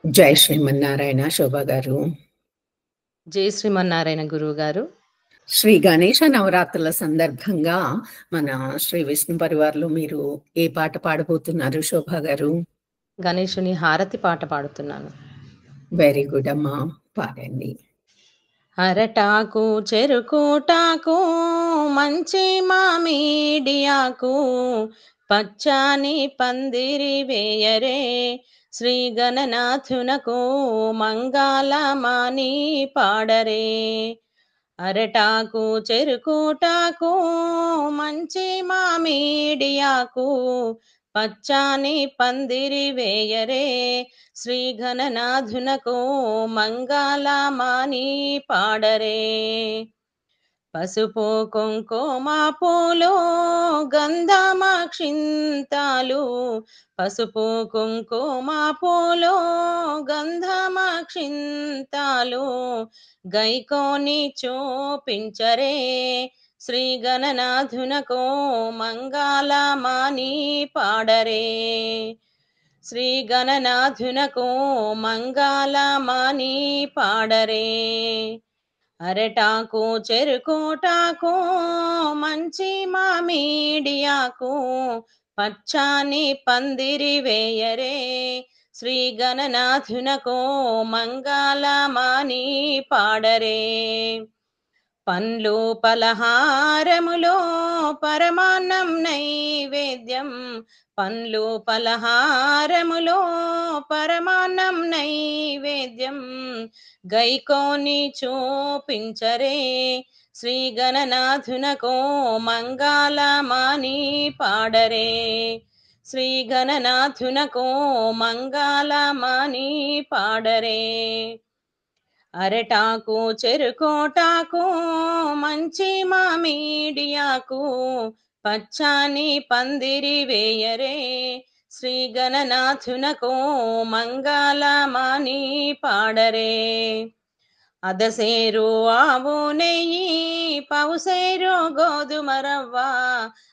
జై శ్రీమన్నారాయణ శోభ గారు. జై శ్రీమన్నారాయణ గురువుగారు. శ్రీ గణేష నవరాత్రుల సందర్భంగా మన శ్రీ విష్ణు పరివార్లో మీరు ఏ పాట పాడబోతున్నారు శోభ గారు? గణేశుని హారతి పాట పాడుతున్నాను. వెరీ గుడ్ అమ్మా, పాడండి. అరటాకు చెరుకోటాకు మంచి మామిడియాకు పచ్చాని పందిరి వేయరే శ్రీ గణనాథునకు మంగళమాని పాడరే. అరటాకు చెరుకోటాకు మంచి మామిడియాకు పచ్చాని పందిరి వేయరే శ్రీ గణనాథునకు మంగళమాని పాడరే. పసుపు కుంకుమ పూలు గంధమక్షింతాలు పసుపు కుంకుమ పూలు గంధమక్షింతాలు గైకోని చూపించరే శ్రీ గణనాథునకు మంగళమాని పాడరే. శ్రీ గణనాథునకు మంగళమాని పాడరే. అరటాకు చెరుకోటాకు మంచి మామిడియాకు పచ్చాని పందిరి వేయరే శ్రీ గణనాథునకు మంగళమాని పాడరే. పండ్లు పలహారములో పరమాన్నం నైవేద్యం పండ్లు పలహారములో పరమాన్నం నైవేద్యం గైకోని చూపించరే శ్రీ గణనాథునకు మంగళమాని పాడరే. శ్రీ గణనాథునకు మంగళమాని పాడరే. అరటాకు చెరుకోటాకు మంచి మామిడియాకు పచ్చాని పందిరి వేయరే శ్రీ గణనాథునకు మంగళమాని పాడరే. అదసేరు ఆవు నెయ్యి పౌసేరు గోధుమ రవ్వ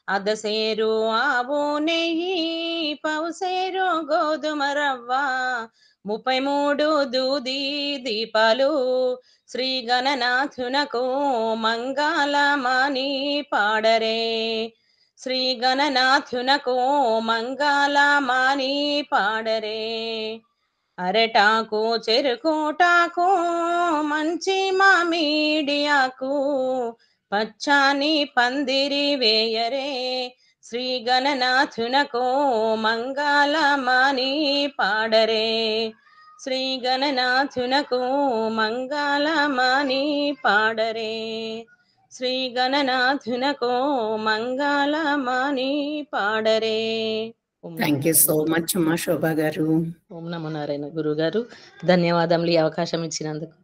అదసేరు ఆవు నెయ్యి పౌసేరు గోధుమ రవ్వ 33 దూది దీపాలు శ్రీ గణనాథునకు మంగళమాని పాడరే. శ్రీ గణనాథునకు మంగళమాని పాడరే. అరటాకు చెరుకోటాకు మంచి మామిడియాకు పచ్చాని పందిరి వేయరే శ్రీ గణనాథునకు మంగళమాని పాడరే. శ్రీ గణనాథునకు మంగళమాని పాడరే. శ్రీ గణనాథునకు మంగళమాని పాడరే. థ్యాంక్ యూ సో మచ్ అమ్మా శోభ గారు. ఓం నమో నారాయణ గురుగారు. ధన్యవాదములు ఈ అవకాశం ఇచ్చినందుకు.